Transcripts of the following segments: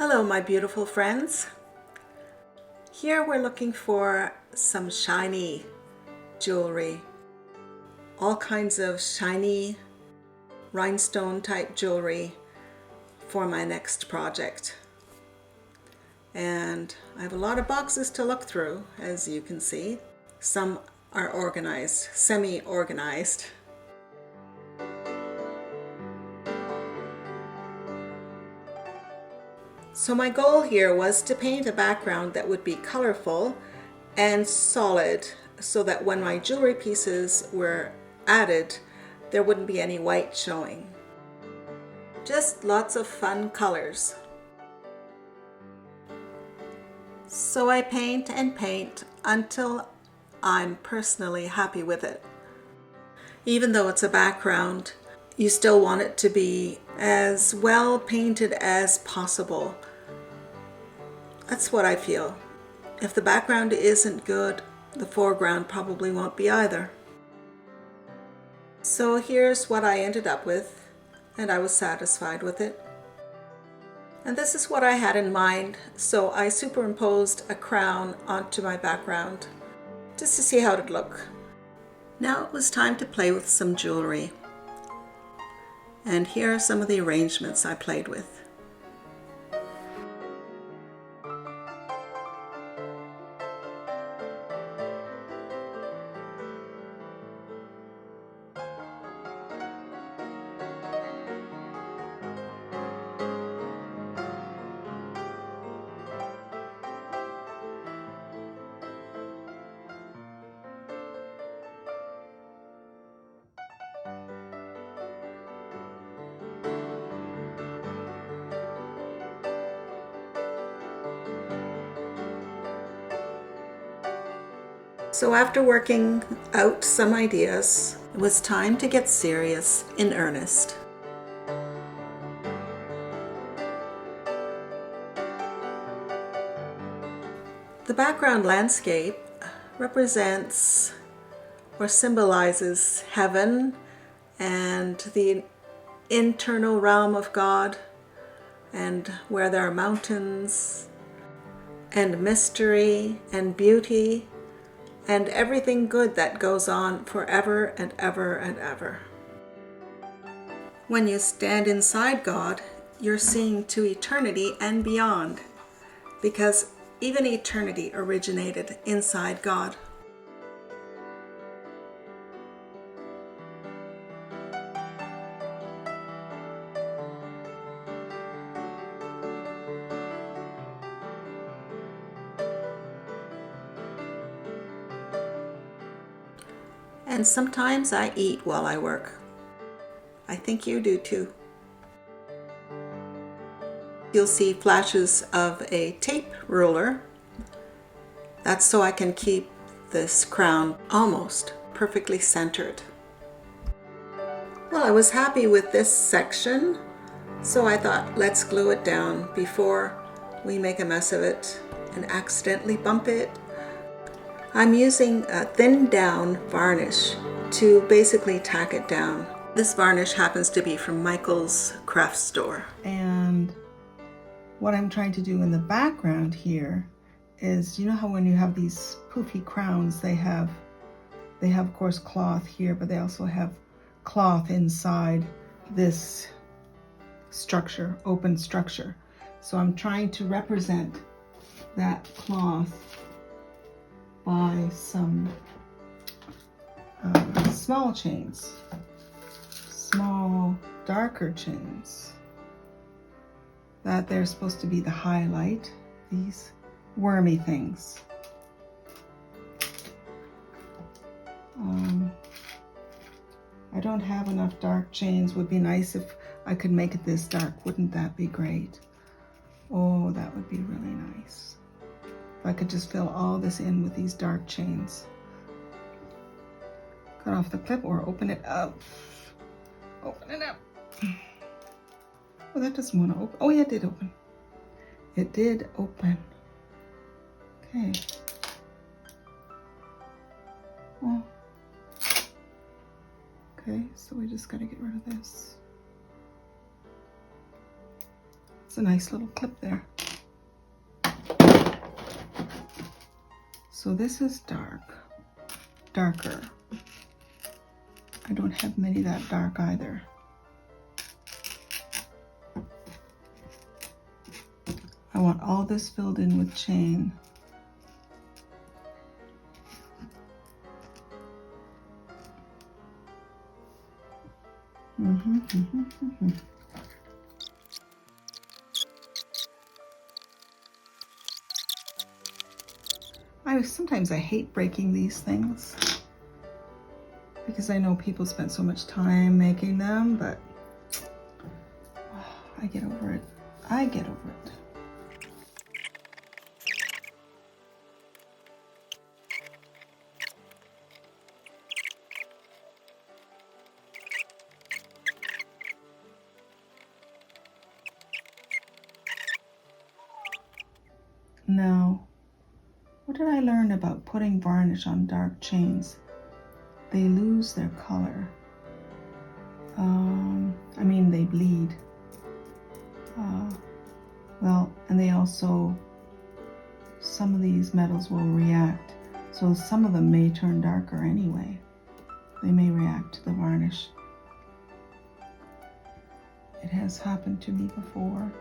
Hello, my beautiful friends. Here we're looking for some shiny jewelry. All kinds of shiny rhinestone type jewelry for my next project. And I have a lot of boxes to look through, as you can see. Some are organized, semi-organized. So my goal here was to paint a background that would be colorful and solid so that when my jewelry pieces were added, there wouldn't be any white showing. Just lots of fun colors. So I paint and paint until I'm personally happy with it. Even though it's a background, you still want it to be as well painted as possible. That's what I feel. If the background isn't good, the foreground probably won't be either. So here's what I ended up with, and I was satisfied with it. And this is what I had in mind, so I superimposed a crown onto my background just to see how it'd look. Now it was time to play with some jewelry. And here are some of the arrangements I played with. So after working out some ideas, it was time to get serious in earnest. The background landscape represents or symbolizes heaven and the internal realm of God, and where there are mountains and mystery and beauty and everything good that goes on forever and ever and ever. When you stand inside God, you're seeing to eternity and beyond, because even eternity originated inside God. And sometimes I eat while I work. I think you do too. You'll see flashes of a tape ruler. That's so I can keep this crown almost perfectly centered. Well, I was happy with this section, so I thought let's glue it down before we make a mess of it and accidentally bump it. I'm using a thinned down varnish to basically tack it down. This varnish happens to be from Michael's craft store. And what I'm trying to do in the background here is, you know how when you have these poofy crowns, they have of course cloth here, but they also have cloth inside this structure, open structure. So I'm trying to represent that cloth by some small chains, small darker chains, that they're supposed to be the highlight, these wormy things. I don't have enough dark chains. Would be nice if I could make it this dark. Wouldn't that be great? Oh, that would be really nice. If I could just fill all this in with these dark chains. Cut off the clip or open it up. Open it up. Oh, that doesn't want to open. Oh, yeah, it did open. It did open. Okay. Oh. Okay, so we just got to get rid of this. It's a nice little clip there. So this is darker. I don't have many that dark either. I want all this filled in with chain. Sometimes I hate breaking these things because I know people spend so much time making them, but I get over it. I get over it. Now, what did I learn about putting varnish on dark chains? They lose their color. I mean, they bleed. Well, and they also, some of these metals will react. So some of them may turn darker anyway. They may react to the varnish. It has happened to me before.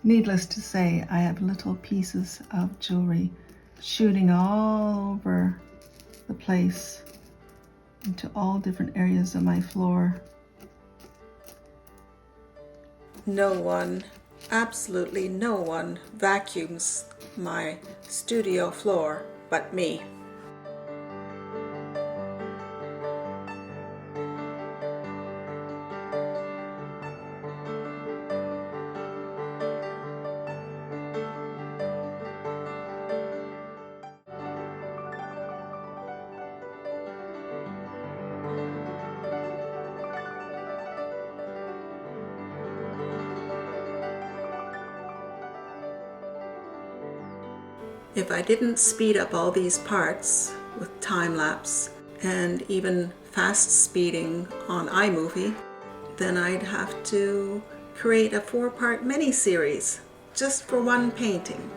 Needless to say, I have little pieces of jewelry shooting all over the place into all different areas of my floor. No one, absolutely no one, vacuums my studio floor but me. If I didn't speed up all these parts with time-lapse and even fast speeding on iMovie, then I'd have to create a 4-part mini-series just for one painting.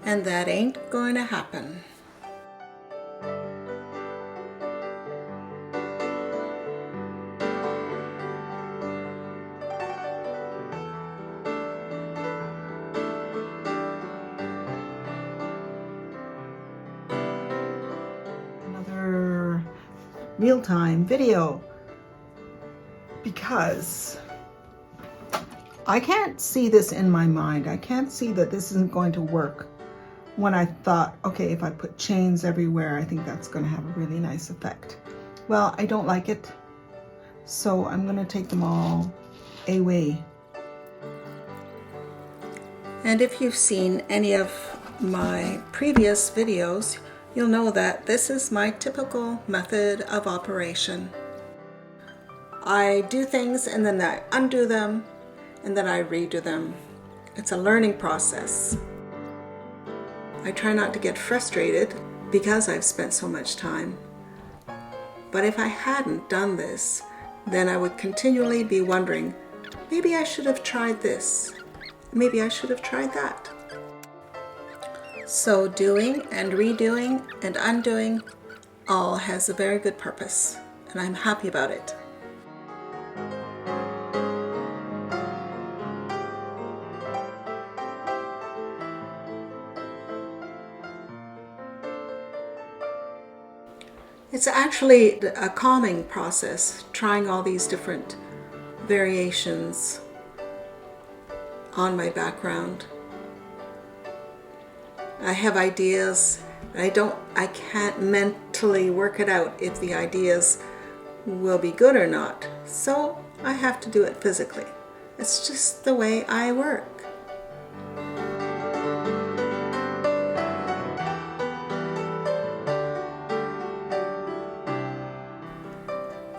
And that ain't going to happen. Real-time video, because I can't see this in my mind. I can't see that this isn't going to work. When I thought, okay, if I put chains everywhere, I think that's going to have a really nice effect. Well, I don't like it, so I'm going to take them all away. And if you've seen any of my previous videos, you'll know that this is my typical method of operation. I do things and then I undo them and then I redo them. It's a learning process. I try not to get frustrated because I've spent so much time. But if I hadn't done this, then I would continually be wondering, maybe I should have tried this. Maybe I should have tried that. So doing and redoing and undoing all has a very good purpose, and I'm happy about it. It's actually a calming process, trying all these different variations on my background. I have ideas, but I can't mentally work it out if the ideas will be good or not. So I have to do it physically. It's just the way I work.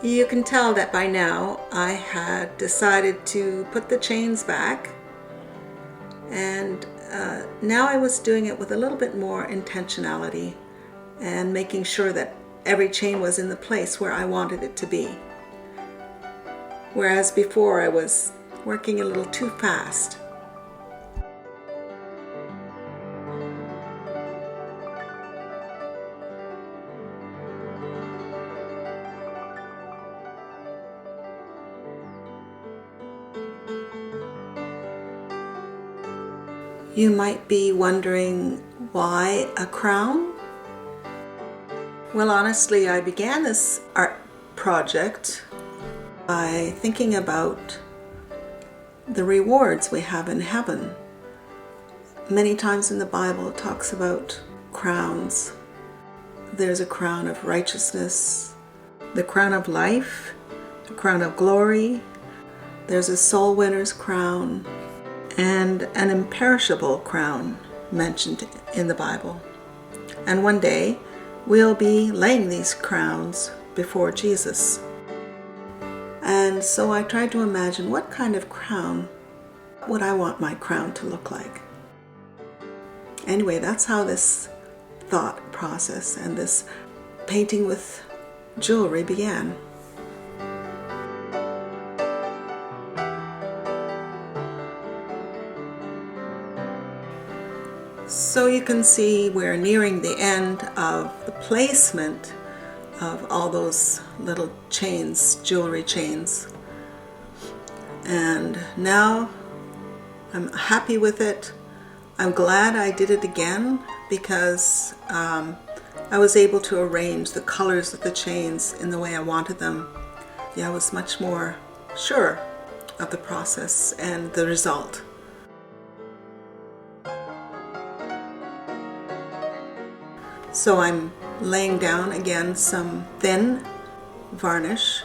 You can tell that by now I had decided to put the chains back, and now I was doing it with a little bit more intentionality and making sure that every chain was in the place where I wanted it to be. Whereas before I was working a little too fast. You might be wondering, why a crown? Well, honestly, I began this art project by thinking about the rewards we have in heaven. Many times in the Bible it talks about crowns. There's a crown of righteousness, the crown of life, the crown of glory. There's a soul winner's crown, and an imperishable crown mentioned in the Bible. And one day we'll be laying these crowns before Jesus. And so I tried to imagine, what kind of crown would I want my crown to look like? Anyway, that's how this thought process and this painting with jewelry began. So you can see we're nearing the end of the placement of all those little chains, jewelry chains. And now I'm happy with it. I'm glad I did it again because I was able to arrange the colors of the chains in the way I wanted them. Yeah, I was much more sure of the process and the result. So I'm laying down again some thin varnish.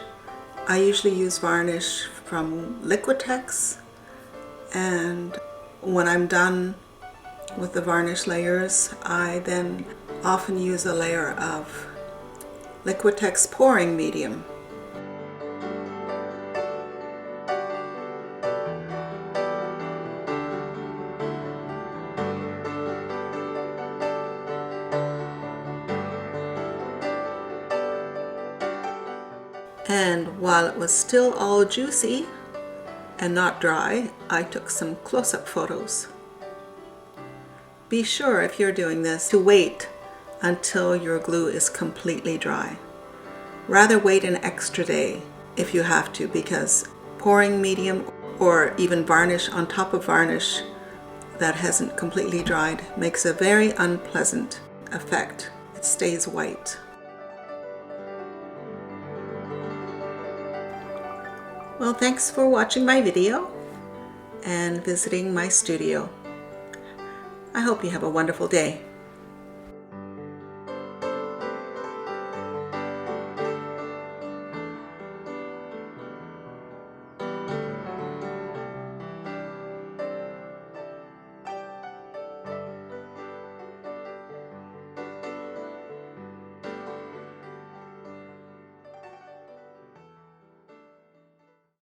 I usually use varnish from Liquitex, and when I'm done with the varnish layers, I then often use a layer of Liquitex pouring medium. And while it was still all juicy and not dry, I took some close-up photos. Be sure, if you're doing this, to wait until your glue is completely dry. Rather wait an extra day if you have to, because pouring medium or even varnish on top of varnish that hasn't completely dried makes a very unpleasant effect. It stays white. Well, thanks for watching my video and visiting my studio. I hope you have a wonderful day.